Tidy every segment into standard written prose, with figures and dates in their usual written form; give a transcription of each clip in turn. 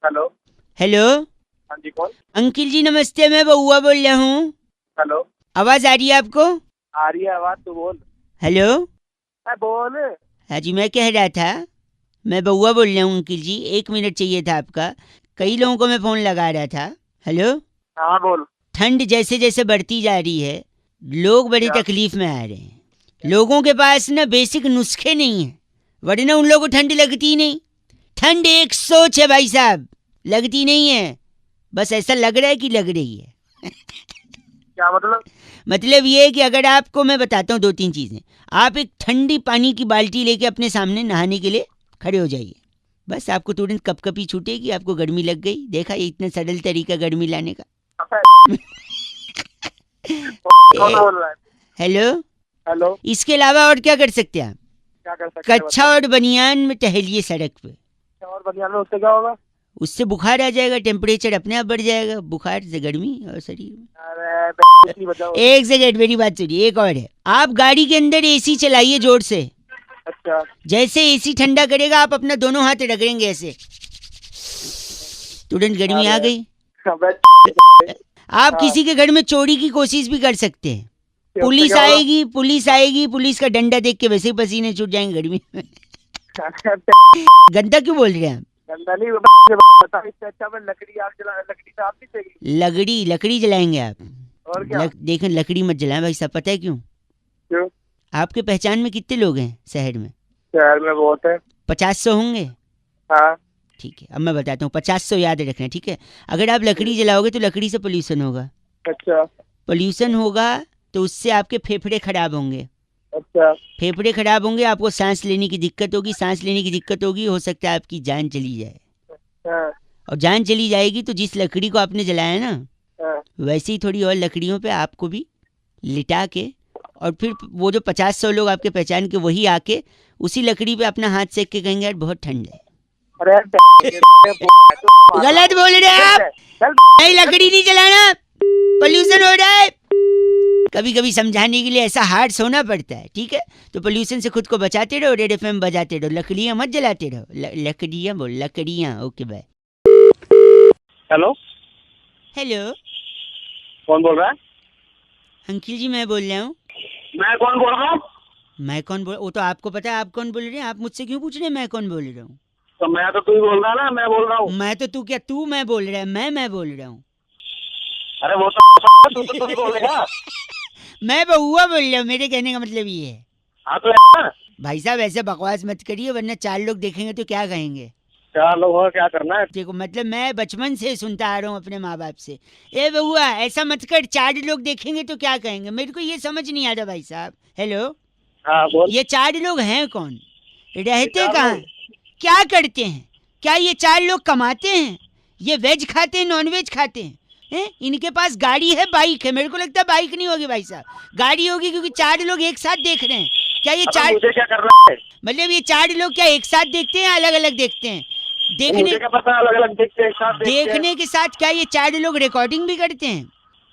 Hello. Hello. हाँ जी, कौन? Uncle जी नमस्ते, मैं बउआ बोल रहा हूँ। हेलो। आवाज आ रही है आपको? आ रही है आवाज, तू बोल। हेलो। बोल। हाँ जी, मैं कह रहा था, मैं बउआ बोल रहा हूँ अंकिल जी, 1 मिनट चाहिए था आपका। कई लोगों को मैं फोन लगा रहा था। हेलो। हाँ बोल। ठंड जैसे जैसे बढ़ती जा रही है, लोग बड़ी क्या? तकलीफ में आ रहे हैं। लोगों के पास ना बेसिक नुस्खे नहीं है, वरना उन लोगों को ठंड लगती ही नहीं। ठंड एक सोच है भाई साहब, लगती नहीं है, बस ऐसा लग रहा है कि लग रही है। क्या मतलब? मतलब ये है कि अगर आपको मैं बताता हूँ 2-3 चीजें, आप एक ठंडी पानी की बाल्टी लेके अपने सामने नहाने के लिए खड़े हो जाइए, बस आपको तुरंत कपकपी छूटेगी, आपको गर्मी लग गई। देखा, ये इतना सरल तरीका गर्मी लाने का। कौन ए, बोल रहा है? हेलो। हेलो। इसके अलावा और क्या कर सकते हैं आप? क्या कर सकते हैं कच्छा बता। और बनियान में टहलिए सड़क पे, और बनियान में उससे क्या होगा? उससे बुखार आ जाएगा, टेम्परेचर अपने आप बढ़ जाएगा, बुखार से गर्मी और शरीर में। अरे कुछ नहीं बचा उसमें। एक सेकेंड, मेरी बात सुनिए, एक और है। आप गाड़ी के अंदर एसी चलाइए जोर से। अच्छा। जैसे एसी ठंडा करेगा, आप अपना दोनों हाथ रगड़ेंगे ऐसे, तुरंत गर्मी आ अरे गई। अबे, आप हाँ, किसी के घर में चोरी की कोशिश भी कर सकते हैं। फिर उससे पुलिस क्या होगा? आएगी, पुलिस आएगी, पुलिस का डंडा देख के वैसे ही पसीने छूट जाएंगे गर्मी में। गंदा क्यों बोल रहे हैं आप? गंदा नहीं बता, इससे अच्छा मैं लकड़ी आग जला, लकड़ी तो आप नहीं चाहिए। लकड़ी लकड़ी जलाएंगे आप? और क्या? देखें, लकड़ी मत जलाएं भाई साहब, पता है क्यों? क्यों? आपके पहचान में कितने लोग हैं शहर में? शहर में बहुत है। 50-100 होंगे। हाँ। ठीक है, अब मैं बताता हूँ, 50-100 याद रखना, ठीक है? अगर आप लकड़ी जलाओगे तो लकड़ी से पोल्यूशन होगा। अच्छा। पोल्यूशन होगा तो उससे आपके फेफड़े खराब होंगे। अच्छा। फेफड़े खराब होंगे, आपको सांस लेने की दिक्कत होगी, सांस लेने की दिक्कत होगी, हो सकता है आपकी जान चली जाए। हाँ। और जान चली जाएगी तो जिस लकड़ी को आपने जलाया ना, हाँ। वैसे ही थोड़ी और लकड़ियों पे आपको भी लिटा के, और फिर वो जो 50-100 लोग आपके पहचान के, वही आके उसी लकड़ी पे अपना हाथ सेक के कहेंगे यार बहुत ठंड है। अरे गलत बोल रहे हैं आप। चल नहीं, लकड़ी नहीं जलाना, पोल्यूशन हो रहा है। कभी कभी समझाने के लिए ऐसा हार्ड होना पड़ता है, ठीक है? तो पोल्यूशन से खुद को बचाते रहो, रेड एफएम बजाते रहो, लकड़ियां मत जलाते रहो। लकड़ियां बोल, लकड़ियां। Okay bye. हेलो। हेलो। कौन बोल रहा है? अंकिल जी मैं बोल रहा हूँ। मैं कौन बोल रहा हूँ? मैं कौन बोल, वो तो आपको पता है आप कौन बोल रहे हैं, आप मुझसे क्यों पूछ रहे हैं मैं कौन बोल रहा हूँ? तो मैं तो तू ही बोल रहा ना, मैं बोल रहा हूँ। मैं तो तू क्या, तू मैं बोल रहा है, मैं बोल रहा हूँ। अरे वो तो तू ही बोलेगा। मैं बउआ बोल रहा हूँ, मेरे कहने का मतलब ये है। हाँ तो है। भाई साहब ऐसे बकवास मत करिए, वरना 4 लोग देखेंगे तो क्या कहेंगे। चार लोग हो, क्या करना है? देखो, मतलब मैं बचपन से सुनता आ रहा हूँ अपने माँ बाप से, ए बउआ ऐसा मत कर, 4 लोग देखेंगे तो क्या कहेंगे। मेरे को ये समझ नहीं आ रहा भाई साहब। हेलो। हाँ बोल। ये 4 लोग हैं कौन? ये रहते चार कहाँ लोग। हैं? क्या करते हैं? क्या ये 4 लोग कमाते हैं? ये वेज खाते हैं, नॉन वेज खाते हैं? इनके पास गाड़ी है, बाइक है? मेरे को लगता है बाइक नहीं होगी भाई साहब, गाड़ी होगी, क्योंकि 4 लोग एक साथ देख रहे हैं। क्या ये अबे 4, मुझे क्या करना है? मतलब ये 4 लोग क्या एक साथ देखते हैं, अलग अलग देखते हैं? देखने मुझे क्या पता, अलग अलग देखते हैं, एक साथ देखते हैं। देखने के साथ क्या ये 4 लोग रिकॉर्डिंग भी करते हैं?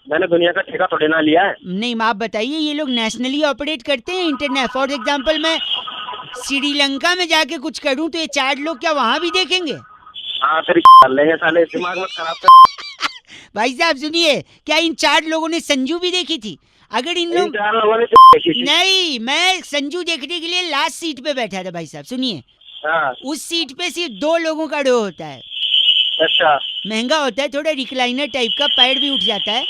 मैंने दुनिया का ठेका थोड़ी ना लिया है। नहीं, आप बताइए, ये लोग नेशनली ऑपरेट करते हैं इंटरनेट? फॉर एग्जाम्पल मैं श्रीलंका में जाके कुछ करूं तो ये 4 लोग क्या वहां भी देखेंगे? हाँ तेरी कर लेंगे साले, दिमाग मत खराब कर। भाई साहब सुनिए, क्या इन 4 लोगों ने संजू भी देखी थी? अगर इन इन लोग, चार लोगों ने देखी थी। नहीं, मैं संजू देखने के लिए लास्ट सीट पे बैठा था भाई साहब, सुनिए। हाँ। उस सीट पे सिर्फ 2 लोगों का रो होता है, अच्छा। महंगा होता है थोड़ा, रिक्लाइनर टाइप का, पैर भी उठ जाता है।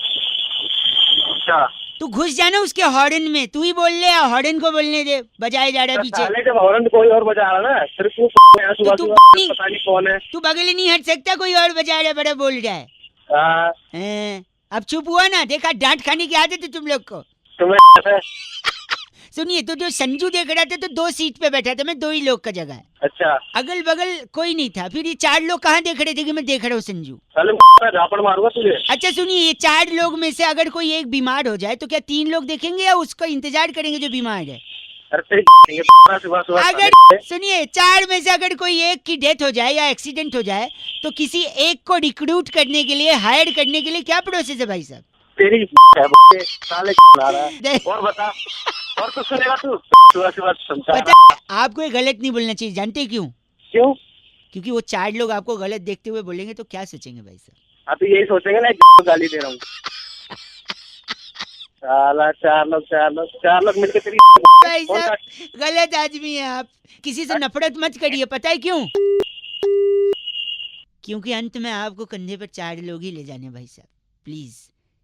अच्छा। तू घुस जाना उसके हॉर्न में, तू ही बोल ले, हॉर्न को बोलने दे, बजाए जा रहा है तो पीछे। साले जब हॉर्न कोई और बजा रहा ना, सिर्फ तू यहाँ तो सुबह तू सुबह पता नहीं कौन है। तू बगल ही नहीं हट सकता, कोई और बजा रहा है, बड़ा बोल रहा है। हाँ। अब चुप हुआ ना, देखा डांट खाने की आदत है तुम लोग को। तुम्हें। सुनिए, तो जो संजू देख रहा था तो 2 सीट पे बैठा था मैं, 2 ही लोग का जगह है, अच्छा। अगल बगल कोई नहीं था। फिर ये 4 लोग कहाँ देख रहे थे कि मैं देख रहा हूँ संजू? साले मैं झापड़ मारूंगा तुझे। अच्छा सुनिए, ये 4 लोग में से अगर कोई एक बीमार हो जाए तो क्या 3 लोग देखेंगे या उसका इंतजार करेंगे जो बीमार है? अरे तेरी सुबह सुबह अगर साले। सुनिए, 4 में से अगर कोई एक की डेथ हो जाए या एक्सीडेंट हो जाए तो किसी एक को रिक्रूट करने के लिए, हायर करने के लिए क्या प्रोसेस है भाई साहब? तेरी है साले ला रहा है। और बता, और कुछ सुनेगा तू? सुबह सुबह समझा पता है, आपको ये गलत नहीं बोलना चाहिए, जानते क्यों? क्यों? क्योंकि वो 4 लोग आपको गलत देखते हुए बोलेंगे तो क्या सोचेंगे भाई साहब? आप तो यही सोचेंगे ना गाली दे रहा हूँ। साला 4 लोग मिलके तेरी भाई कौन साहब सा- गलत आदमी है आप, किसी से नफरत मत करिए, पता है क्यों? क्योंकि अंत में आपको कंधे पर 4 लोग ही ले जाने भाई साहब। Please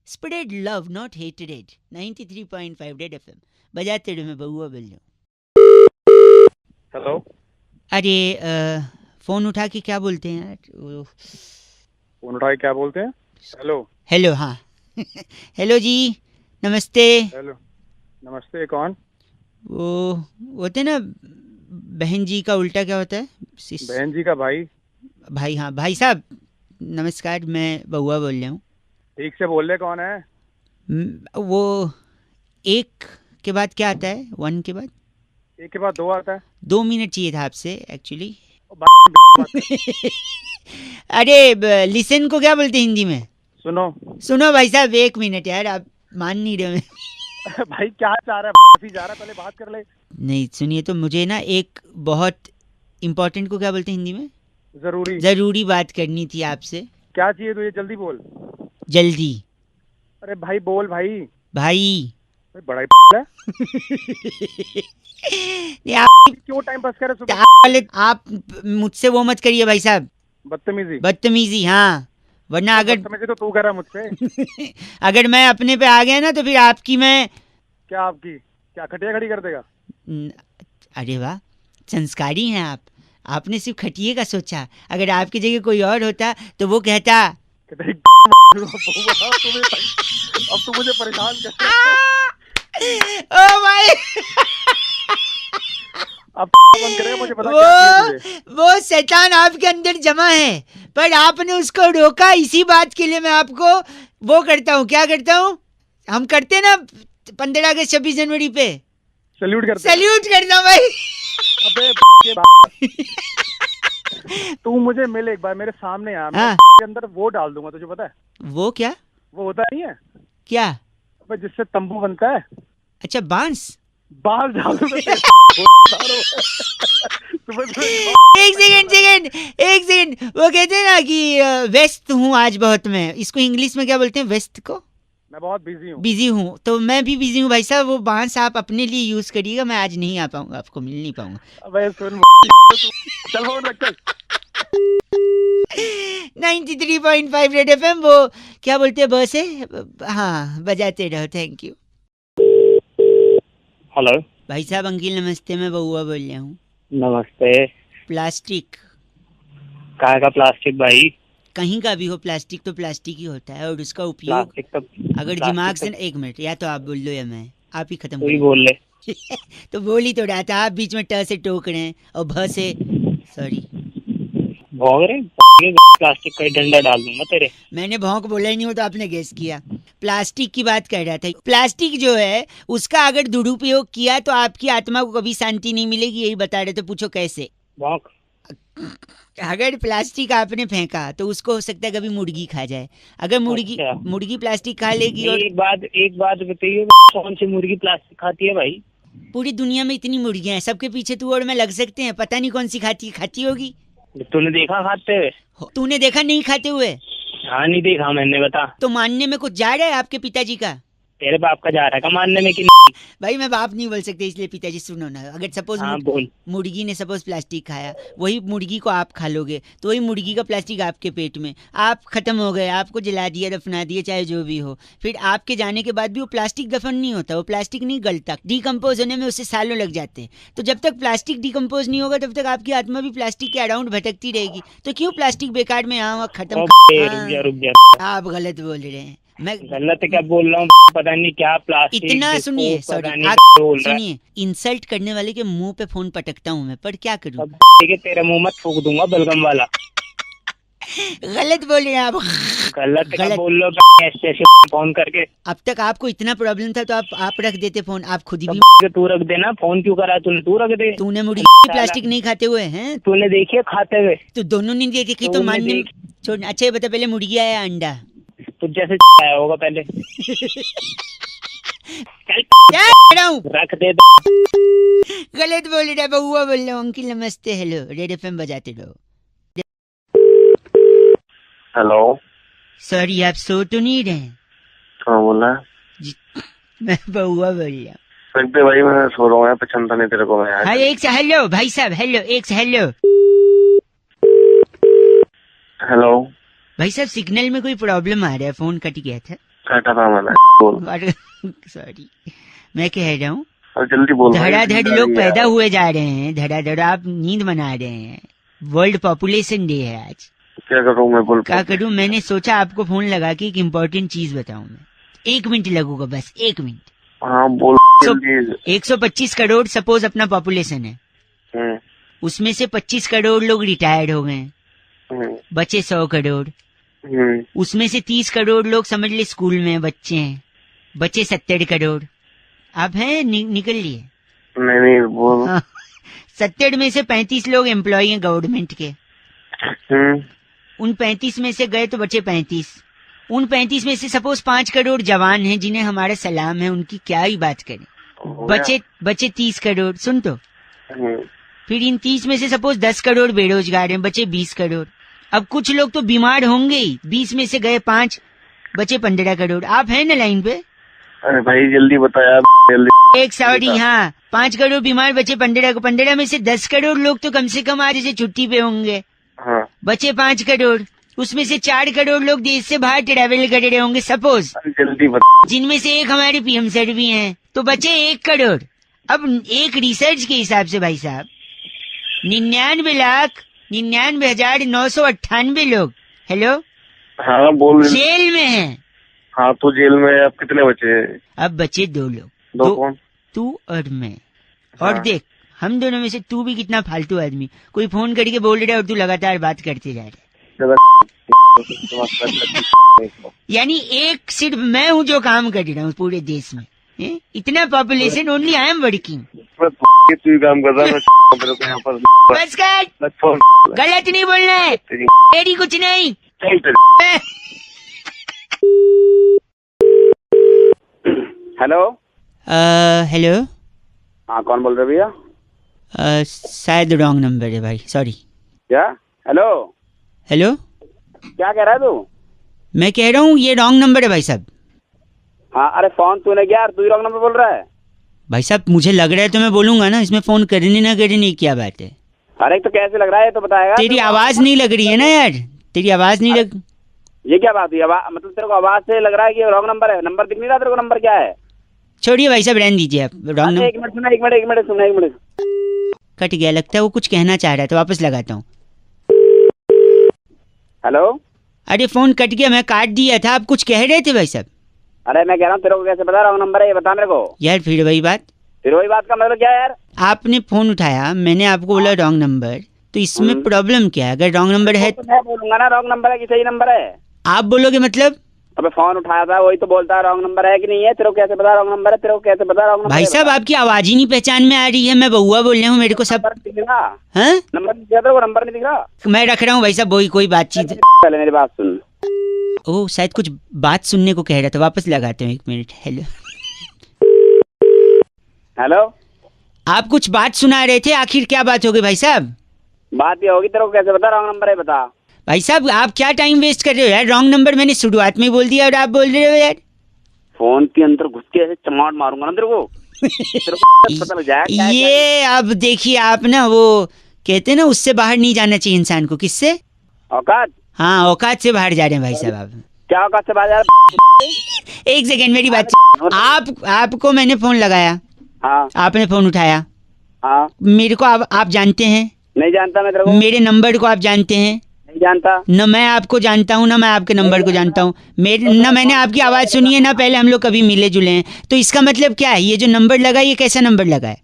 spread love not hated. 93.5 red FM बजाते रहो, मैं बउआ बोल रहा हूँ। हेलो। अरे फोन उठा के क्या बोलते हैं यार? फोन उठा के क्या बोलते हैं? हेलो। हेलो, हाँ। हेलो जी, नमस्ते। हेलो नमस्ते, कौन? वो होते ना, बहन जी का उल्टा क्या होता है? बहन जी का भाई। भाई, हाँ भाई साहब नमस्कार, मैं बउआ बोल रहा हूँ। ठीक से बोल ले, कौन है? वो एक के बाद क्या आता है? 1 के बाद? एक के बाद 2 आता है। 2 मिनट चाहिए था आपसे एक्चुअली। बात कर। अरे लिसन को क्या बोलते हैं हिंदी में? सुनो। सुनो भाई साहब, 1 मिनट यार, आप मान नहीं रहे हो। भाई क्या चाह रहा है? जा रहा है, पहले बात कर ले। नहीं सुनिए तो, मुझे ना एक बहुत इम्पोर्टेंट को क्या बोलते हैं हिंदी में? जरूरी बात करनी थी आपसे। क्या चाहिए तुझे? जल्दी बोल। जल्दी। अरे भाई बोल भाई। भाई बड़ा ही है। नहीं, आप क्यों टाइम पास कर रहे क्या सुबह? वाले, आप मुझसे वो मत करिए भाई साहब, बदतमीजी। हाँ, वरना अगर बदतमीजी तो तू कर रहा मुझसे। अगर मैं अपने पे आ गया ना तो फिर आपकी मैं क्या आपकी? क्या खटिया खड़ी कर देगा? अरे वाह, संस्कारी हैं आप। आपने सिर्फ खटिए का सोचा, अगर आपकी जगह कोई और होता तो वो कहता कि तेरी अब तू मुझे परेशान कर। ओ भाई। अब बंद करेगा, मुझे पता क्या चाहिए तुझे। वो शैतान आपके अंदर जमा है, पर आपने उसको रोका। इसी बात के लिए मैं आपको वो करता हूँ, क्या करता हूँ, हम करते हैं ना 15 अगस्त 26 जनवरी पे सल्यूट करता हूँ भाई। अबे तू मुझे मिल एक बार, मेरे सामने आ, मैं के अंदर वो डाल दूंगा, तुझे पता है? वो क्या? वो होता नहीं है क्या? अबे जिससे तंबू बनता है। अच्छा, बांस डाल दूंगा। एक सेकंड, वो कहते हैं ना कि व्यस्त हूँ आज बहुत। मैं इसको इंग्लिश में क्या बोलते हैं, व्यस्त को? मैं बहुत बिजी हूँ, तो मैं भी बिजी हूँ भाई साहब। वो बांस आप अपने लिए यूज करिएगा, मैं आज नहीं आ पाऊंगा, आपको मिल नहीं पाऊंगा। अबे सुन, चल फोन रख चल। 93.5 रेड एफएम, वो क्या बोलते हैं, बस है। हाँ, बजाते रहो, थैंक यू। हेलो भाई साहब, अंकिल नमस्ते, मैं बउआ बोल रहा हूँ। नमस्ते। प्लास्टिक? कहाँ का प्लास्टिक भाई? कहीं का भी हो, प्लास्टिक तो प्लास्टिक ही होता है, और उसका उपयोग अगर दिमाग से, एक मिनट, या तो आप बोल लो या मैं, आप ही खत्म कोई बोल ले। तो बोल ही तो रहा था, आप बीच में ट से टोक रहे हैं और भ से, सॉरी, भौंक रहे प्लास्टिक का डंडा डाल दूंगा तेरे। मैंने भौंक बोला ही नहीं हो तो आपने गेस किया। प्लास्टिक की बात कर रहा था। प्लास्टिक जो है उसका अगर दुरुपयोग किया तो आपकी आत्मा को कभी शांति नहीं मिलेगी, यही बता रहे थे। पूछो कैसे? भौंक। अगर प्लास्टिक आपने फेंका तो उसको हो सकता है कभी मुर्गी खा जाए। अगर मुर्गी प्लास्टिक खा लेगी। और एक बात बताइए, कौन सी मुर्गी प्लास्टिक खाती है भाई? पूरी दुनिया में इतनी मुर्गियां हैं, सबके पीछे तू और मैं लग सकते हैं, पता नहीं कौन सी खाती होगी। तूने देखा खाते हुए? तूने देखा नहीं खाते हुए? हाँ नहीं देखा मैंने, बता। तो मानने में कुछ जा रहा है आपके पिताजी का? तेरे बाप का जा रहा है मानने में कि भाई मैं बाप नहीं बोल सकते, इसलिए पिताजी सुनो ना। अगर सपोज मुर्गी ने सपोज प्लास्टिक खाया, वही मुर्गी को आप खा लोगे तो वही मुर्गी का प्लास्टिक आपके पेट में, आप खत्म हो गए, आपको जला दिया, दफना दिया, चाहे जो भी हो। फिर आपके जाने के बाद भी वो प्लास्टिक दफन नहीं होता, वो प्लास्टिक नहीं गलता, डिकम्पोज होने में उससे सालों लग जाते हैं। तो जब तक प्लास्टिक डिकम्पोज नहीं होगा तब तक आपकी आत्मा भी प्लास्टिक के अराउंड भटकती रहेगी। तो क्यों प्लास्टिक बेकार में यहाँ खत्म? रुक जा। आप गलत बोल रहे हैं। मैं गलत क्या बोल रहा हूँ? पता नहीं क्या प्लास्टिक। इतना सुनिए, सॉरी, सुनिए, इंसल्ट करने वाले के मुंह पे फोन पटकता हूँ मैं, पर क्या करूँ? तेरे मुंह मत फूक दूंगा बलगम वाला। गलत बोल रहे हैं आप। गलत बोल लो ऐसे फोन करके। अब तक आपको इतना प्रॉब्लम था तो आप रख देते फोन, आप खुद भी। तू रख देना फोन, क्यों करा तूने? तू रख दे। तूने मुर्गी प्लास्टिक नहीं खाते हुए हैं? तूने देखी खाते हुए? तो दोनों ने देखी कि तो मानने छोड़। अच्छा ये बता, पहले मुर्गी आया अंडा? तो जैसे आया होगा पहले। रख दे। गलत बोल रहा है, बउआ बोल रहा हूँ। अंकिल नमस्ते, हेलो, रेड एफएम बजाते रहो। सॉरी, आप सो तो नहीं रहे? हाँ बोला। मैं बउआ बोल रहा हूँ। सकते भाई, मैं सो रहा हूँ यार, पसंद नहीं तेरे को मैं यार। हाँ, एक से हेलो भाई साहब, हेलो, एक से हेलो। हेलो भाई साहब, सिग्नल में कोई प्रॉब्लम आ रहा है, फोन कट गया था। काटा था मैंने, बोल। सॉरी, मैं कह रहा हूँ और जल्दी बोल। धड़ाधड़ लोग पैदा हुए जा रहे हैं, धड़ाधड़ आप नींद बना रहे हैं। वर्ल्ड पॉपुलेशन डे है आज। क्या करूँ मैं, बोल। क्या करूँ, मैंने सोचा आपको फोन लगा के एक इम्पोर्टेंट चीज बताऊं मैं। 1 मिनट लगूगा, बस 1 मिनट। हाँ बोल जल्दी। 125 करोड़ सपोज अपना पॉपुलेशन है। उसमें से 25 करोड़ लोग रिटायर्ड हो गए, बचे 100 करोड़। उसमें से 30 करोड़ लोग समझ ले स्कूल में बच्चे हैं, बचे 70 करोड़। आप हैं निकल लिए? नहीं बोल। हाँ, 70 में से 35 लोग एम्प्लॉय हैं गवर्नमेंट के। उन 35 में से गए तो बचे 35। उन 35 में से सपोज 5 करोड़ जवान हैं जिन्हें हमारा सलाम है, उनकी क्या ही बात करें। बचे 30 करोड़। सुन तो, फिर इन 30 में से सपोज 10 करोड़ बेरोजगार हैं, बचे 20 करोड़। अब कुछ लोग तो बीमार होंगे ही, 20 में से गए 5, बचे 15 करोड़। आप हैं ना लाइन पे? अरे भाई जल्दी बता यार, जल्दी। एक सॉरी, हाँ, 5 करोड़ बीमार, बचे 15 को। 15 में से 10 करोड़ लोग तो कम से कम आज से छुट्टी पे होंगे। हाँ। बचे 5 करोड़। उसमें से 4 करोड़ लोग देश से बाहर ट्रैवल कर रहे होंगे सपोज, जल्दी बता। जिनमें से एक हमारे पीएम सर भी हैं, तो बचे 1 करोड़। अब एक रिसर्च के हिसाब से भाई साहब 99,99,998 लोग, हेलो, हाँ बोल। जेल में हैं। हाँ तो जेल में अब कितने बचे? अब बचे 2 लोग। दो कौन? तू और मैं। हाँ। और देख, हम दोनों में से तू भी कितना फालतू आदमी, कोई फोन करके बोल रहा है और तू लगातार बात करते जा रहा है। यानी एक सिर्फ मैं हूँ जो काम कर रहा हूँ पूरे देश में। इतना population, only I am working. तू काम कर रहा है। बस कर, गलत नहीं बोलना है, तेरी कुछ नहीं। हेलो। हेलो। हाँ कौन बोल रहे भैया? शायद रॉन्ग नंबर है भाई, सॉरी। क्या? हेलो हेलो, क्या कह रहा है तू? मैं कह रहा हूँ ये रॉन्ग नंबर है भाई साहब। हाँ अरे फोन तूने किया, तू ही रॉन्ग नंबर बोल रहा है। भाई साहब मुझे लग रहा है तो मैं बोलूंगा ना, इसमें फोन करने ना करने क्या बात है? अरे तो कैसे लग रहा है तो बताएगा। तेरी आवाज नहीं लग रही है ना यार, तेरी आवाज नहीं लग। ये क्या बात हुई? मतलब तेरे को आवाज से लग रहा है कि रॉन्ग नंबर है? नंबर दिख नहीं रहा तेरे को? नंबर क्या है? छोड़िए भाई साहब, रहने दीजिए आप। Wrong number. एक मिनट सुना। कट गया लगता है, वो कुछ कहना चाह रहा था, वापस लगाता हूँ। हेलो। अरे फोन कट गया, मैं काट दिया था, आप कुछ कह रहे थे भाई साहब। अरे मैं कह रहा हूँ तेरे को कैसे पता रॉन्ग नंबर है, ये बता मेरे को। यार फिर वही बात का मतलब क्या है यार? आपने फोन उठाया, मैंने आपको बोला रॉन्ग नंबर, तो इसमें प्रॉब्लम क्या है? अगर रॉन्ग नंबर है तो मैं बोलूंगा ना रॉन्ग नंबर है कि सही नंबर है। आप बोलोगे मतलब? अबे फोन उठाया था वही तो बोलता है रॉन्ग नंबर है कि नहीं है। तेरे को कैसे पता रॉन्ग नंबर है? तेरे को कैसे पता रॉन्ग नंबर? भाई साहब आपकी आवाज ही नहीं पहचान में आ रही है, मैं बउआ बोल रहा हूँ, मेरे को सब नंबर दिख रहा। हाँ? नंबर दिख रहा? तेरे को नंबर नहीं दिख रहा? मैं रख रहा हूँ भाई साहब, वही कोई बातचीत। पहले मेरी बात सुन। ओह शायद कुछ बात सुनने को कह रहा था, वापस लगाते हैं 1 मिनट। Hello hello. आप कुछ बात सुना रहे थे, आखिर क्या बात हो गई भाई साहब? बात ये होगी, तेरे को कैसे पता रॉन्ग नंबर है? बता भाई साहब आप क्या टाइम वेस्ट कर रहे हो यार, रॉन्ग नंबर मैंने शुरुआत में बोल दिया और आप बोल रहे हो यार। फोन के अंदर घुस के ऐसे चमाट मारूंगा ना तेरे को। पता लग जाएगा ये अब देखिए आप ना, वो कहते हैं ना उससे बाहर नहीं जाना चाहिए इंसान को। किससे? औकात। हाँ औकात से बाहर जा रहे हैं भाई साहब आप। क्या औकात से बाहर जा? एक सेकेंड मेरी बात। आपको मैंने फोन लगाया, हाँ आपने फोन उठाया, हाँ। मेरे को आप जानते हैं? नहीं जानता मैं तेरे को। मेरे नंबर को आप जानते हैं? नहीं जानता। न मैं आपको जानता हूँ, न मैं आपके नंबर को जानता हूँ। न मैंने आपकी आवाज सुनी है, ना पहले हम लोग कभी मिले जुले हैं। तो इसका मतलब क्या है? ये जो नंबर लगा ये कैसा नंबर लगा है?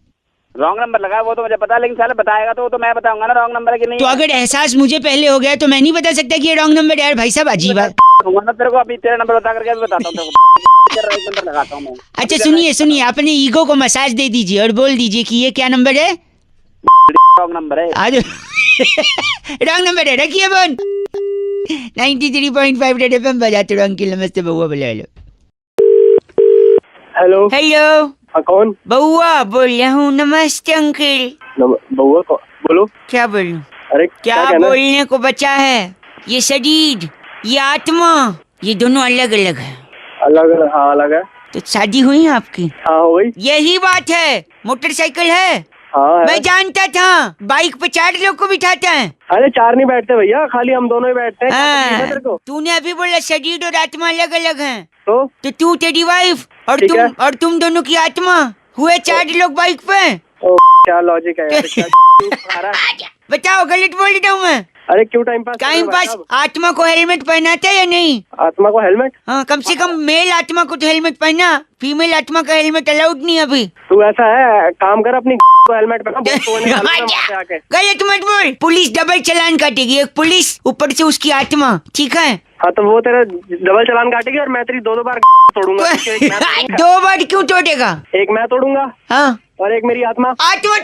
रॉन्ग नंबर लगा वो तो मुझे पता, लेकिन साले बताएगा तो मैं बताऊंगा ना रॉन्ग नंबर है कि नहीं। तो अगर एहसास मुझे पहले हो गया तो मैं नहीं बता सकता कि ये रॉन्ग नंबर है? यार भाई साहब अजीब बात। तेरे को अभी तेरा नंबर बता करके बताता हूँ। नंबर लगाता हूँ मैं। अच्छा सुनिए, अपने ईगो को मसाज दे दीजिए और बोल दीजिए कि ये क्या नंबर है? रॉन्ग नंबर है। आज रॉन्ग नंबर है, रखिए फोन। 93.5 रेड एफएम बजाते रहो। अंकिल नमस्ते, बउआ बोले हेलो। हेलो। हेलो हाँ कौन? बउआ बोल रहा हूँ। नमस्ते अंकिल। बउआ बोलो। क्या बोलूं? अरे क्या बोलने को बचा है? ये शरीर, ये आत्मा, ये दोनों अलग अलग है। अलग अलग, हाँ अलग है। तो शादी हुई है आपकी? हाँ हो गई। यही बात है। मोटरसाइकिल है? हाँ है। मैं जानता था। बाइक पे 4 लोग को बिठाता है। अरे 4 नहीं बैठते भैया, खाली हम दोनों ही बैठते हैं। क्या तकलीफ है तेरे को? तूने अभी बोला शरीर और आत्मा अलग अलग हैं। तो तू तेरी वाइफ और ठीक है। तुम दोनों की आत्मा हुए 4 लोग बाइक पे। ओ क्या लॉजिक है यार, क्या आ रहा है? बताओ, गलत बोल रहा हूँ मैं? अरे क्यों टाइम पास? आत्मा को हेलमेट पहनाते या नहीं? आत्मा को हेलमेट? हाँ, कम से कम मेल आत्मा को तो हेलमेट पहना। फीमेल आत्मा का हेलमेट अलाउड नहीं अभी। तू ऐसा है, काम कर अपनी को हेलमेट पहना। गलत मत बोल। पुलिस डबल चालान काटेगी, एक पुलिस ऊपर से उसकी आत्मा, ठीक है? हाँ तो वो तेरा डबल चालान काटेगी और मैं तेरी 2 बार तोड़ूंगा। 2 बार क्यों तोड़ेगा? एक मैं तोड़ूंगा हाँ, और एक मेरी आत्मा तोड़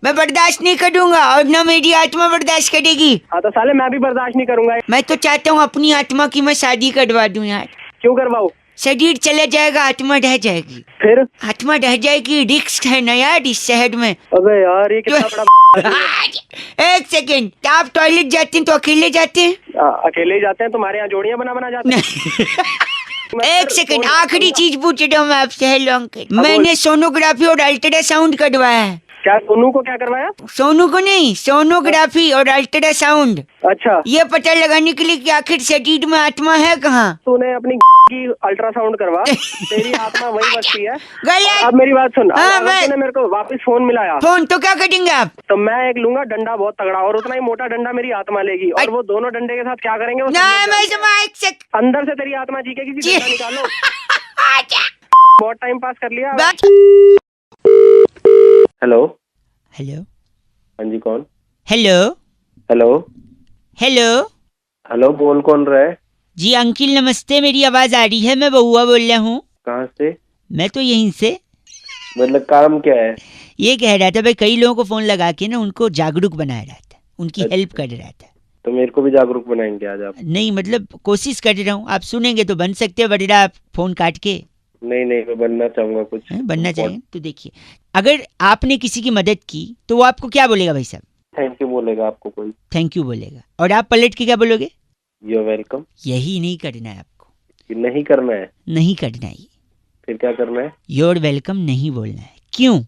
मैं बर्दाश्त नहीं करूंगा और न मेरी आत्मा बर्दाश्त करेगी। हाँ तो साले मैं भी बर्दाश्त नहीं करूंगा। मैं तो चाहता हूँ अपनी आत्मा की मैं शादी करवा दूं यार। क्यों करवाऊं? शरीर चला जाएगा, आत्मा रह जाएगी। फिर आत्मा रह जाएगी, रिस्क है ना यार इस शहर में। अबे यार ये कितना बड़ा एक सेकेंड, आप टॉयलेट जाते हैं तो अकेले जाते हैं? अकेले ही जाते हैं, तुम्हारे यहाँ जोड़ियां बना जाते हैं। एक सेकेंड, आखिरी चीज पूछ रहा हूँ मैं आपसे। हेलो अंकल, मैंने सोनोग्राफी और अल्ट्रासाउंड करवाया है। क्या सोनू को क्या करवाया? सोनू को नहीं, सोनोग्राफी और अल्ट्रासाउंड। अच्छा, ये पता लगाने के लिए कि आखिर शरीर में आत्मा है कहाँ। तूने अपनी की अल्ट्रासाउंड करवा, तेरी आत्मा वही बचती है। गलत। अब मेरी बात सुन। हाँ, तूने मेरे को वापस फोन मिलाया। फोन तो क्या करेंगे आप? तो मैं एक लूंगा डंडा बहुत तगड़ा, और उतना ही मोटा डंडा मेरी आत्मा लेगी, और वो दोनों डंडे के साथ क्या करेंगे वो अंदर से तेरी आत्मा जीकेगी। डंडा निकालो। बहुत टाइम पास कर लिया। Hello hello. हाँ जी, कौन? Hello hello hello. हेलो, बोल कौन रहा है? जी अंकिल नमस्ते, मेरी आवाज आ रही है? मैं बउआ बोल रहा हूँ। कहाँ से? मैं तो यहीं से। मतलब काम क्या है? ये कह रहा था भाई, कई लोगों को फोन लगा के ना उनको जागरूक बनाया रहा था, उनकी हेल्प कर रहा था। तो मेरे को भी जागरूक बनाएंगे आज आप? नहीं मतलब कोशिश कर रहा हूँ, आप सुनेंगे तो बन सकते हैं, वरना आप फोन काट के। नहीं मैं बनना चाहूंगा कुछ। बनना चाहिए तो देखिए, अगर आपने किसी की मदद की तो वो आपको क्या बोलेगा भाई साहब? थैंक यू बोलेगा आपको कोई। थैंक यू बोलेगा, और आप पलट के क्या बोलोगे? You welcome. यही नहीं करना है आपको। नहीं करना है? नहीं करना है। फिर क्या करना है? योर वेलकम नहीं बोलना है। क्यों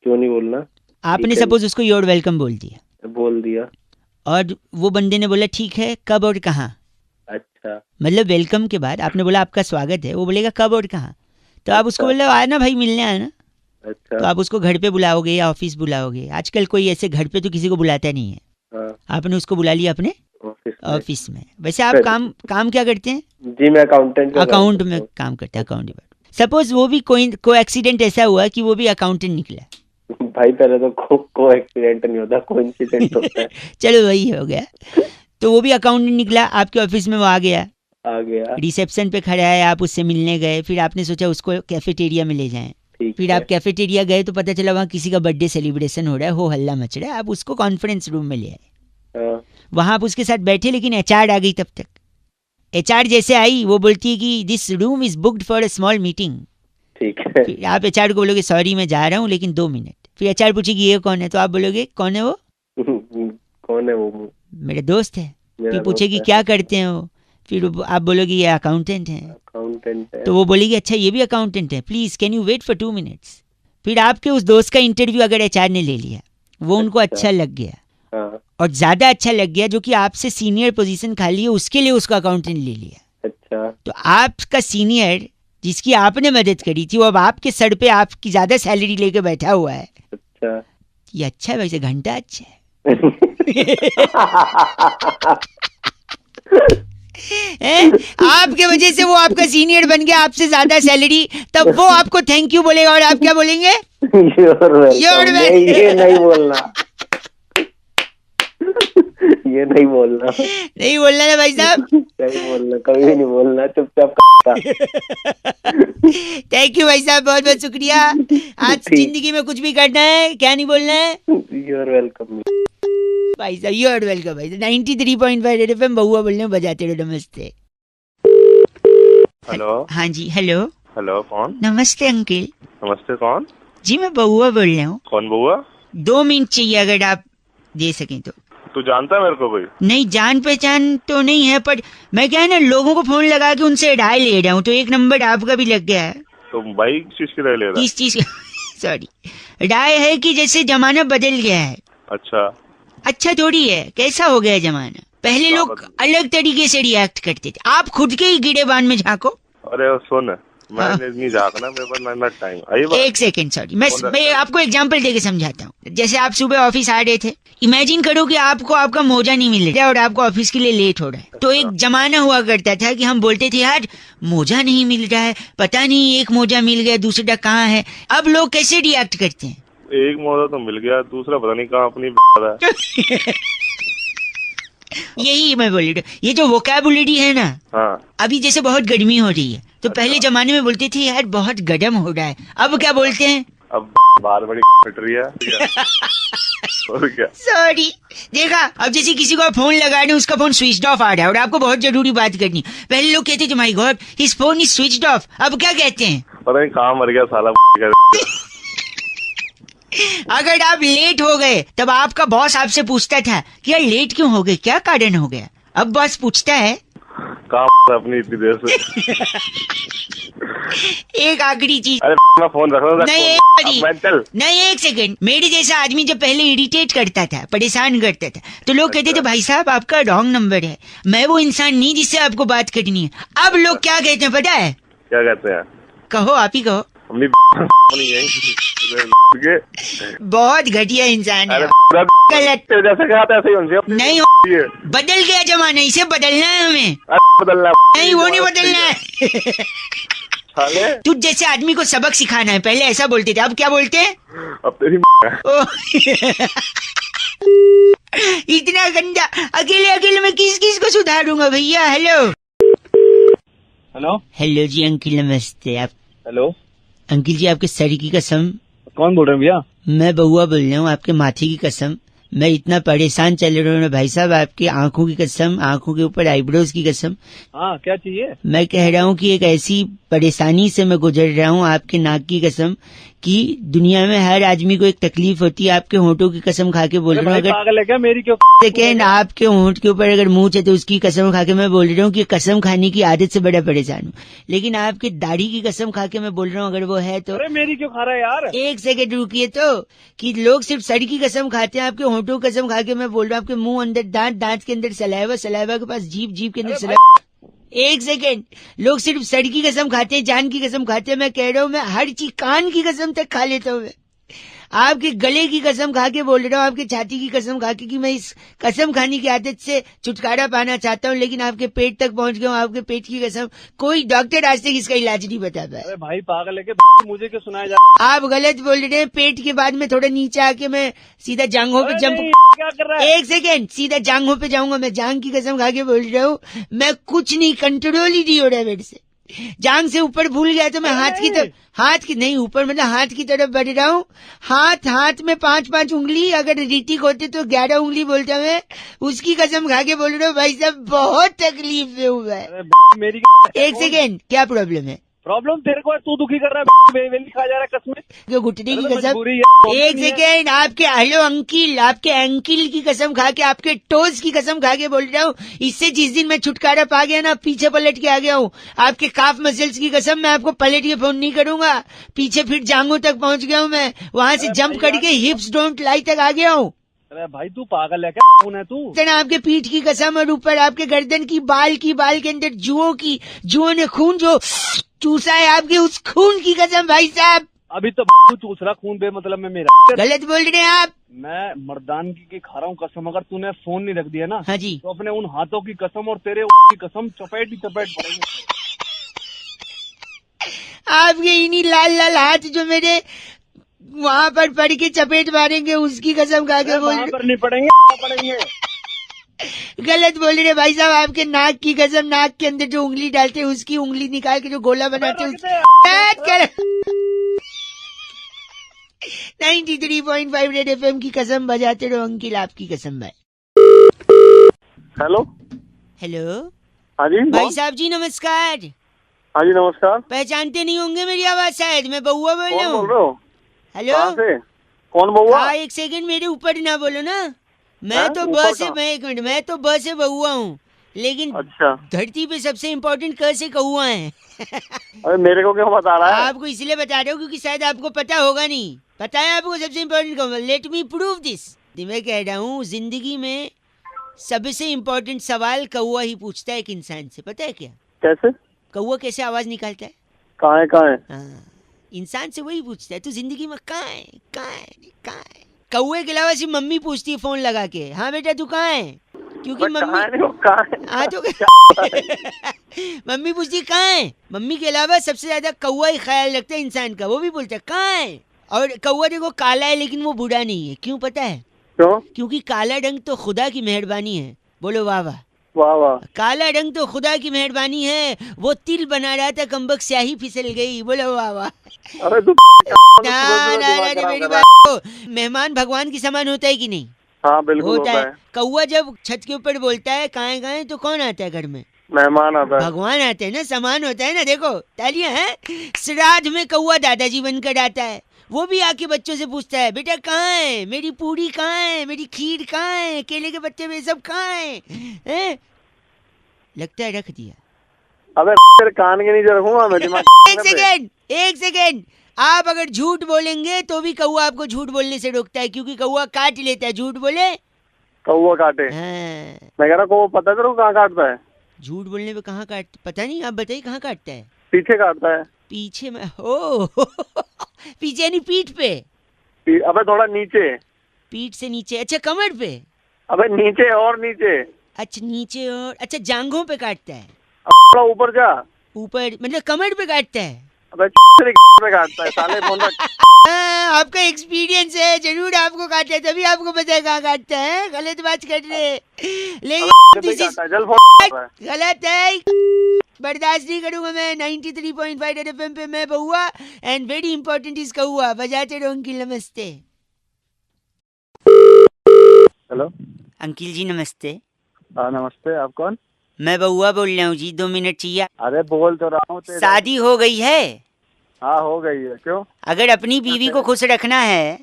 नहीं बोलना? आपने सपोज उसको योर वेलकम बोल दिया और वो बंदे ने बोला ठीक है, कब और कहाँ? अच्छा, मतलब वेलकम के बाद आपने बोला आपका स्वागत है, वो बोलेगा कब और कहाँ? तो आप उसको बोले आना भाई, मिलने आना। अच्छा। तो आप उसको घर पे बुलाओगे या ऑफिस बुलाओगे? आजकल कोई ऐसे घर पे तो किसी को बुलाता नहीं है। हाँ। आपने उसको बुला लिया अपने ऑफिस में। वैसे आप काम क्या करते हैं? जी मैं अकाउंट में काम करते हैं, अकाउंट डिपार्टमेंट। सपोज वो भी कोई एक्सीडेंट ऐसा हुआ कि वो भी अकाउंटेंट निकला। भाई पहले तो को एक्सीडेंट नहीं होता, कोइंसिडेंट होता है। चलो वही हो गया। तो वो भी अकाउंटेंट निकला, आपके ऑफिस में वो आ गया। रिसेप्शन पे खड़ा है, आप उससे मिलने गए, फिर आपने सोचा उसको कैफेटेरिया में ले जाएं। फिर आप कैफेटेरिया गए तो पता चला वहाँ किसी का बर्थडे सेलिब्रेशन हो रहा है, हो हल्ला मच रहा है। आप उसको कॉन्फ्रेंस रूम में ले आए। वहां आप उसके साथ बैठे, लेकिन एचआर आ गई तब तक। एचआर जैसे आई वो बोलती है कि this room is booked for a small meeting. ठीक है। फिर आप एचआर को बोलोगे सॉरी मैं जा रहा हूँ लेकिन 2 मिनट। फिर एचआर पूछेगी ये कौन है, तो आप बोलोगे कौन है वो? कौन है वो? मेरा दोस्त है। फिर पूछेगी क्या करते हैं वो? फिर आप बोलोगे ये अकाउंटेंट है। तो वो बोलेगी अच्छा ये भी अकाउंटेंट है, please can you wait for 2 minutes. फिर आपके उस दोस्त का इंटरव्यू अगर एचआर ने ले लिया, वो उनको अच्छा लग गया और ज्यादा अच्छा लग गया, जो कि आपसे सीनियर पोजीशन खाली है उसके लिए उसको अकाउंटेंट ले लिया। अच्छा। तो आपका सीनियर जिसकी आपने मदद करी थी वो अब आपके सर पे आपकी ज्यादा सैलरी लेके बैठा हुआ है। अच्छा। ये अच्छा है वैसे, घंटा अच्छा है। आपके वजह से वो आपका सीनियर बन गया, आपसे ज्यादा सैलरी, तब वो आपको थैंक यू बोलेगा और आप क्या बोलेंगे? ये नहीं बोलना। ये नहीं बोलना। नहीं बोलना ना भाई साहब। नहीं बोलना, कभी भी नहीं बोलना, चुपचाप। थैंक यू भाई साहब, बहुत बहुत शुक्रिया। आज जिंदगी में कुछ भी करना है, क्या नहीं बोलना है? यूर वेलकम भाई साहब, यूर वेलकम भाई। 93.5 रेड एफएम बहुआ बोलने बजाते रहो। नमस्ते। हेलो। हाँ जी हेलो। हेलो कौन? नमस्ते अंकिल। नमस्ते कौन? जी मैं बहुआ बोल रहा हूँ। कौन बहुआ? 2 मिनट चाहिए अगर आप दे सकें तो। तू जानता है मेरे को भाई? नहीं, जान पहचान तो नहीं है, पर मैं क्या है ना, लोगों को फोन लगा के उनसे राय ले रहा हूँ, तो एक नंबर आपका भी लग गया है। तो भाई किस चीज की राय ले रहा है? किस चीज सॉरी, राय है कि जैसे जमाना बदल गया है। अच्छा थोड़ी है, कैसा हो गया जमाना? पहले लोग अलग तरीके से रिएक्ट करते थे, आप खुद के ही गिरेबान में झांको। अरे सुन, मैंने नहीं झांकना, मेरे पास नहीं टाइम। एक सेकंड, सॉरी, मैं आपको एग्जांपल देके समझाता हूँ। जैसे आप सुबह ऑफिस आ रहे थे, इमेजिन करो कि आपको आपका मोजा नहीं मिल रहा है और आपको ऑफिस के लिए लेट हो रहा है। तो एक जमाना हुआ करता था कि हम बोलते थे यार मोजा नहीं मिल रहा है, पता नहीं एक मोजा मिल गया, दूसरा कहाँ है। अब लोग कैसे रिएक्ट करते हैं? एक मोजा तो मिल गया, दूसरा पता नहीं कहाँ अपनी यही मैं बोल रहा हूँ, ये जो वोकैबुलरी है ना, हाँ। अभी जैसे बहुत गर्मी हो रही है, तो पहले जमाने में बोलते थे यार बहुत गर्म हो रहा है, अब क्या बोलते हैं? अब बार बड़ी फट रही है और क्या। सॉरी, देखा, अब जैसे किसी को फोन लगा रहे, उसका फोन स्विच ऑफ आ रहा है और आपको बहुत जरूरी बात करनी। पहले लोग कहते थे my God his phone is switch off, अब क्या कहते हैं? पता नहीं कहाँ मर गया साला। अगर आप लेट हो गए तब आपका बॉस आपसे पूछता था कि यार लेट क्यों हो गए, क्या कारण हो गया? अब बॉस पूछता है कहाँ अपनी इतनी देर से। एक आखिरी चीज, अरे मैं फोन रख रहा हूँ। नहीं एक सेकंड, मेरे जैसा आदमी जब पहले इरिटेट करता था, परेशान करता था, तो लोग कहते थे भाई साहब आपका रॉन्ग नंबर है, मैं वो इंसान नहीं जिससे आपको बात करनी है। अब लोग क्या कहते हैं पता है? क्या कहते हैं? कहो, आप ही कहो। बहुत घटिया इंसान है, गलत नहीं, बदल गया जमाना, इसे बदलना है हमें। बदलना नहीं, वो नहीं बदलना है। तुझ जैसे आदमी को सबक सिखाना है, पहले ऐसा बोलते थे, अब क्या बोलते हैं? अब तेरी इतना गंदा, अकेले अकेले मैं किस किस को सुधारूंगा भैया। हेलो हेलो हेलो जी अंकिल, नमस्ते। आप? हेलो अंकिल जी, आपके सर की कसम। कौन बोल रहे हैं भैया? मैं बउआ बोल रहा हूँ, आपके माथे की कसम। मैं इतना परेशान चल रहा हूँ भाई साहब, आपकी आंखों की कसम, आंखों के ऊपर आईब्रोज की कसम। हाँ, क्या चाहिए? मैं कह रहा हूँ कि एक ऐसी परेशानी से मैं गुजर रहा हूँ, आपके नाक की कसम, कि दुनिया में हर आदमी को एक तकलीफ होती है। आपके होंठों की कसम खा के बोल रहा हूँ, अगर पागल है क्या? मेरी क्यों? सेकेंड, आपके होंठ के ऊपर अगर मुंह है तो उसकी कसम खा के मैं बोल रहा हूँ कि कसम खाने की आदत से बड़ा परेशान हूँ। लेकिन आपके दाढ़ी की कसम खा के मैं बोल रहा हूँ अगर वो है तो। अरे मेरी क्यों खा रहा है यार? एक सेकेंड रुकिए, तो कि लोग सिर्फ सर की कसम खाते हैं, आपके होंठों की कसम खा के मैं बोल रहा हूँ आपके मुंह अंदर दांत, दांत के अंदर सलाइवा, सलाइवा के पास जीभ, जीभ के अंदर सलाइवा। एक सेकेंड, लोग सिर्फ सर की कसम खाते हैं, जान की कसम खाते हैं। मैं कह रहा हूँ मैं हर चीज, कान की कसम तक खा लेता हूँ। मैं आपके गले की कसम खा के बोल रहा हूँ, आपके छाती की कसम खा के, कि मैं इस कसम खाने की आदत से छुटकारा पाना चाहता हूँ, लेकिन आपके पेट तक पहुँच गया हूँ। आपके पेट की कसम, कोई डॉक्टर आज तक इसका इलाज नहीं बता पाया। अरे भाई पागल है क्या? मुझे क्यों सुनाया जा? आप गलत बोल रहे हैं। पेट के बाद में थोड़ा नीचे आके मैं सीधा जांघों पे जंप। क्या कर रहा है? एक सेकेंड, सीधा जांघों पे जाऊंगा। मैं जांघ की कसम खा के बोल रहा हूँ, मैं कुछ नहीं, कंट्रोल ही नहीं हो रहा है मेरे से। जांघ से ऊपर भूल गया तो मैं हाथ की तरफ, हाथ की नहीं ऊपर, मतलब हाथ की तरफ बढ़ रहा हूँ। हाथ में 5-5 उंगली, अगर रीतिक होते तो 11 उंगली बोलता मैं। उसकी कसम खा के बोल रहा हूँ भाई साहब बहुत तकलीफ में हुआ है। मेरी एक सेकेंड, क्या प्रॉब्लम है? प्रॉब्लम तेरे को है, तू दुखी कर रहा है, वेली खा जा रहा है कसमें। जो घुटने की कसम। है। एक सेकेंड, आपके हेलो अंकिल, आपके एंकिल की कसम खा के, आपके टोज की कसम खा के बोल रहा हूँ, इससे जिस दिन मैं छुटकारा पा गया ना, पीछे पलट के आ गया हूँ। आपके काफ मसल्स की कसम, मैं आपको पलट के फोन नहीं करूंगा। पीछे फिर जांघों तक पहुंच गया हूँ मैं, वहाँ से जंप करके हिप्स डोंट लाई तक आ गया हूँ। अरे भाई तू पागल है क्या? कौन है तू? आपके पीठ की कसम, और ऊपर आपके गर्दन की, बाल के अंदर जुओं ने खून जो चूसा है, आपके उस खून की कसम भाई साहब। अभी तो तू चूस रहा खून बे मतलब में मेरा। गलत बोल रहे हैं आप। मैं मर्दानगी की खा रहा हूँ कसम। अगर तूने फोन नहीं रख दिया ना, हाँ जी, तो अपने उन हाथों की कसम और तेरे की कसम चपेट ही चपेट पड़ेगी। आपके इन्हीं लाल लाल हाथ जो मेरे वहाँ पर पड़ के चपेट मारेंगे, उसकी कसम खा के बोल। वहाँ पर नहीं पड़ेंगे। गलत बोल रहे भाई साहब। आपके नाक की कसम, नाक के अंदर जो उंगली डालते हैं उसकी उंगली निकाल के जो गोला बनाते हैं 93.5 रेड FM की कसम बजाते रहो अंकिल, आपकी कसम भाई। हेलो हेलो, हाँ जी भाई साहब जी नमस्कार। हाँ जी नमस्कार। पहचानते नहीं होंगे मेरी आवाज शायद, मैं बउआ बोल रहा हूँ। बोल रहे हो? हेलो, कहाँ से? कौन बउआ? हाँ, एक सेकंड, मेरे ऊपर ना बोलो ना। मैं तो ब से मैं एक मिनट, मैं तो ब से बहुआ हूँ, लेकिन अच्छा, धरती पे सबसे इम्पोर्टेंट क से कौआ है। अरे मेरे को क्यों बता रहा है? आपको इसलिए बता रहा हूँ क्योंकि शायद आपको पता होगा नहीं। पता है आपको सबसे इम्पोर्टेंट कौआ? Let me prove this. मैं कह रहा हूँ जिंदगी में सबसे इम्पोर्टेंट सवाल कौआ ही पूछता है एक इंसान से, पता है क्या? कैसे? कौआ कैसे आवाज निकालता है? कहाँ है? हाँ, इंसान से वही पूछता है, तू जिंदगी में कहाँ है, कहाँ है, कहाँ है? कौए के अलावा सिर्फ मम्मी पूछती है फोन लगा के, हाँ बेटा तू कहाँ है, क्योंकि मम्मी हाँ तो मम्मी पूछती है कहाँ है। मम्मी के अलावा सबसे ज्यादा कौआ ही ख्याल रखता है इंसान का, वो भी बोलता है कहाँ है। और कौआ देखो काला है लेकिन वो बूढ़ा नहीं है, क्यों पता है? क्यों? क्योंकि काला रंग तो खुदा की मेहरबानी है। बोलो वाह वाह। वाह वाह। काला रंग तो खुदा की मेहरबानी है, वो तिल बना रहा था कमबख्त स्याही फिसल गई। बोलो वाह वाह। अरे तू ना मेरी बात को, मेहमान भगवान की समान होता है कि नहीं? हाँ बिल्कुल होता है। कौआ जब छत के ऊपर बोलता है कहाँ कहाँ, तो कौन आता है घर में? मेहमान आता है। भगवान आते हैं ना, समान होता है ना। देखो तालियां हैं। श्राद्ध में कौआ दादाजी बनकर आता है, वो भी आके बच्चों से पूछता है बेटा कहाँ है, मेरी पूरी कहाँ है, मेरी खीर कहाँ है, केले के पत्ते में सब कहाँ है? लगता है रख दिया। अबे तेरे कान के नीचे रखूंगा मैं दिमाग। एक सेकेंड, आप अगर झूठ बोलेंगे तो भी कौआ आपको झूठ बोलने से रोकता है, क्योंकि कौआ काट लेता है। झूठ बोले कौआ काटे। हाँ। मैं कह रहा हूँ पता तेरे को कहाँ काटता है? झूठ बोलने पे कहाँ काट, पता नहीं, आप बताइए कहाँ काटता है? पीछे काटता है। पीछे में? ओ पीछे यानी पीठ पे? अबे थोड़ा नीचे। पीठ से नीचे? अच्छा कमर पे? अबे नीचे और नीचे। अच्छा नीचे और, अच्छा जांघों पे काटता है? थोड़ा ऊपर जा। ऊपर मतलब कमर पे काटता है? अबे पे काटता है साले फोन रख। आपका एक्सपीरियंस है, जरूर आपको काटता है, तभी आपको पता है कहाँ काटता है। गलत बात कर रहे, लेकिन गलत है, बर्दाश्त नहीं करूंगा मैं। 93.5 एफएम पे मैं बहुआ एंड वेरी इंपॉर्टेंट इज कौआ। बजाते रहो अंकिल। नमस्ते। हेलो अंकिल जी नमस्ते। हाँ नमस्ते, आप कौन? मैं बहुआ बोल रहा हूँ जी, 2 मिनट चाहिए। अरे बोल तो रहा हूँ। शादी हो गई है? हाँ हो गई है। क्यों? अगर अपनी बीवी को खुश रखना है।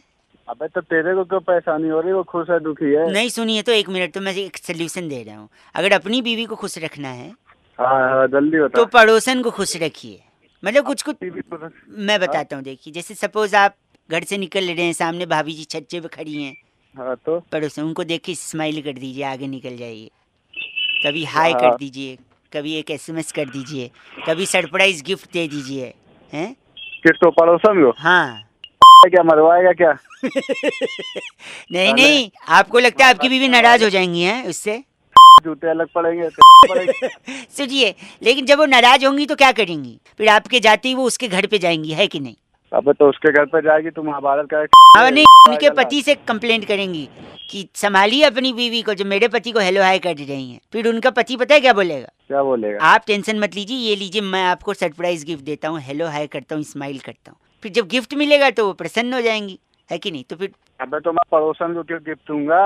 अबे तो तेरे को क्यों परेशानी हो रही है? वो खुश है दुखी है? नहीं सुनिए तो 1 मिनट, तो मैं एक सोल्यूशन दे रहा हूँ। अगर अपनी बीवी को खुश रखना है हाँ जल्दी बता। तो पड़ोसन को खुश रखिए। मतलब कुछ मैं बताता हूँ। देखिए जैसे सपोज आप घर से निकल रहे हैं, सामने भाभी जी छज्जे पे खड़ी हैं, हाँ तो पड़ोसन उनको देख के स्माइल कर दीजिए, आगे निकल जाइए। कभी हाय कर दीजिए, कभी एक SMS कर दीजिए, कभी सरप्राइज गिफ्ट दे दीजिए। हैं किसको? पड़ोसन को? हाँ। क्या मरवाएगा क्या? नहीं, आपको लगता है आपकी बीवी नाराज हो जाएंगी हैं उससे? जूते अलग पड़ेंगे। सुनिए, लेकिन जब वो नाराज होंगी तो क्या करेंगी? फिर आपके जाते ही वो उसके घर पे जाएंगी, है कि नहीं? अबे तो उसके घर पे जाएगी, तुम महाभारत का हाँ नहीं, उनके पति से कंप्लेंट करेंगी कि संभालिए अपनी बीवी को, जो मेरे पति को हेलो हाय कर रही हैं। फिर उनका पति पता है क्या बोलेगा? क्या बोलेगा? आप टेंशन मत लीजिए, ये लीजिए, मैं आपको सरप्राइज गिफ्ट देता हूँ, हेलो हाय करता हूँ, स्माइल करता हूँ। फिर जब गिफ्ट मिलेगा तो वो प्रसन्न हो जाएंगी, है कि नहीं? तो फिर अबे तो मैं पड़ोसन को क्यों गिफ्ट दूंगा?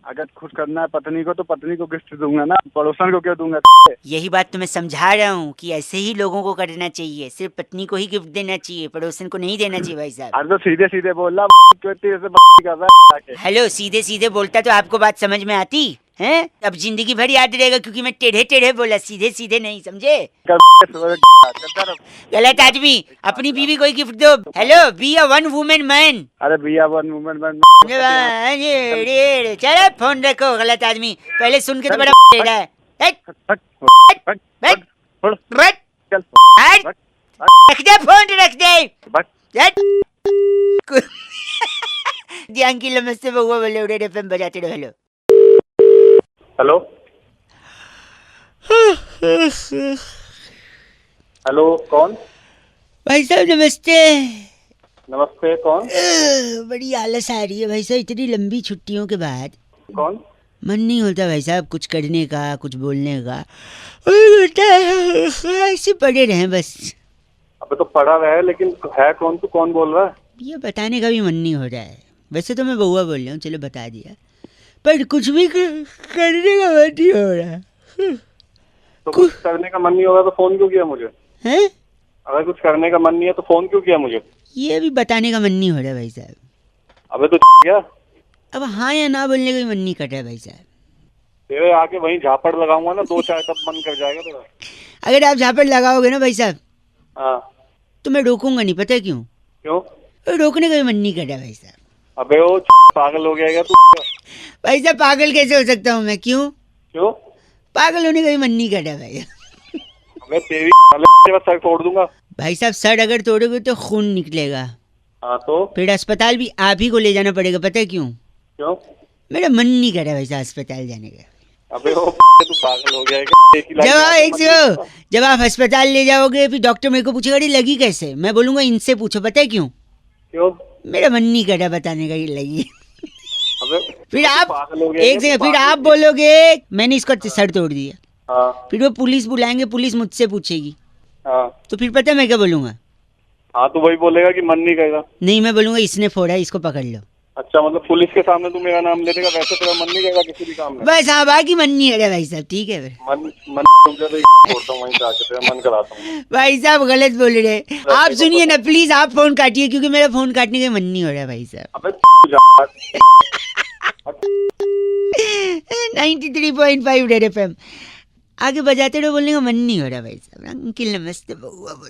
अगर खुश करना है पत्नी को तो पत्नी को गिफ्ट दूंगा ना, पड़ोसन को क्यों दूंगा? यही बात तो मैं समझा रहा हूँ कि ऐसे ही लोगों को करना चाहिए, सिर्फ पत्नी को ही गिफ्ट देना चाहिए, पड़ोसन को नहीं देना चाहिए भाई साहब। अरे तो सीधे सीधे बोल रहा। हेलो, सीधे सीधे बोलता तो आपको बात समझ में आती है? अब जिंदगी भर याद रहेगा क्योंकि मैं टेढ़े टेढ़े बोला, सीधे सीधे नहीं, समझे? गलत आदमी। अपनी बीवी को ही गिफ्ट दो। Hello, be a one woman man. अरे be a one woman man. चलो फोन रखो, गलत आदमी। पहले सुन के तो बड़ा टेढ़ा है। रख दे फोन, रख दे। अंकिल नमस्ते, बहुआ बोले उड़े एफएम बजाते रहो। हेलो हेलो हेलो, कौन? भाई साहब नमस्ते। नमस्ते, कौन? बड़ी आलस आ रही है भाई साहब, इतनी लंबी छुट्टियों के बाद। कौन? मन नहीं होता भाई साहब कुछ करने का, कुछ बोलने का। ऐसे पड़े रहे बस। अबे तो पढ़ा रहा है, लेकिन है कौन? तू कौन बोल रहा है? ये बताने का भी मन नहीं हो रहा है। वैसे तो मैं बहुआ बोल रहा हूँ, चलो बता दिया, पर कुछ भी करने का मन नहीं हो रहा। तो कुछ करने का मन नहीं होगा तो फोन क्यों किया मुझे? हैं? अगर कुछ करने का मन नहीं है तो फोन क्यों किया मुझे? ये भी बताने का मन नहीं हो रहा भाई साहब। अबे तो क्या? अब हाँ या ना बोलने का भी मन नहीं कर रहा है भाई साहब। तेरे आके वहीं झापड़ लगाऊंगा ना 2-4 तब मन कर जाएगा तेरा। अगर आप झापड़ लगाओगे ना भाई साहब हाँ तो मैं रोकूंगा नहीं, पता है क्यों? क्यों? रोकने का भी मन नहीं कर रहा भाई साहब। अबे वो पागल हो गया क्या तू? भाई साहब पागल कैसे हो सकता हूँ मैं? क्यों? क्यों? पागल होने का भी मन नहीं कर रहा भाई। अबे तेरी सर तोड़ दूंगा। भाई साहब सर अगर तोड़ोगे तो खून निकलेगा, हाँ तो फिर अस्पताल भी आप ही को ले जाना पड़ेगा, पता है क्यों? क्यों? मेरा मन नहीं कर रहा भाई साहब अस्पताल जाने का। अबे वो तू पागल हो गया है क्या? एक ही लाइन जब आप में एक से जब आप अस्पताल ले जाओगे फिर डॉक्टर मेरे को पूछेगा अरे लगी कैसे, मैं बोलूंगा इनसे पूछो, पता है क्यों? क्यों? मेरा मन नहीं कर रहा बताने का ये लगी। अबे फिर तू आप पागल हो गया एक क्या? से तू फिर पागल आप हो बोलोगे मैंने इसका सर तोड़ दिया, गया। हाँ फिर वो पुलिस बुलाएंगे, पुलिस मुझसे पूछेगी, हाँ तो फिर पता है मैं क्या बोलूंगा? हाँ तो वही बोलेगा कि मन नहीं करेगा। नहीं, मैं बोलूंगा इसने फोड़ा है, इसको पकड़ लो। अच्छा मतलब पुलिस के सामने तू मेरा नाम ले देगा, वैसे तेरा मन नहीं करेगा किसी भी काम में? बस हाँ बाकी मन नहीं है रे भाई साहब, ठीक है फिर। मन मन रुक जा तो छोड़ता हूँ, वहीं पे आके तेरा मन कराता हूँ। भाई साहब गलत बोल रहे हैं आप, सुनिए ना प्लीज, आप फोन काटिए क्योंकि मेरा फोन काटने का मन नहीं हो रहा भाई साहब। अबे तू जा। 93.5 रेड एफएम आगे बजाते रहो, बोलने का मन नहीं हो रहा भाई साहब। अंकिल नमस्ते बहुआ।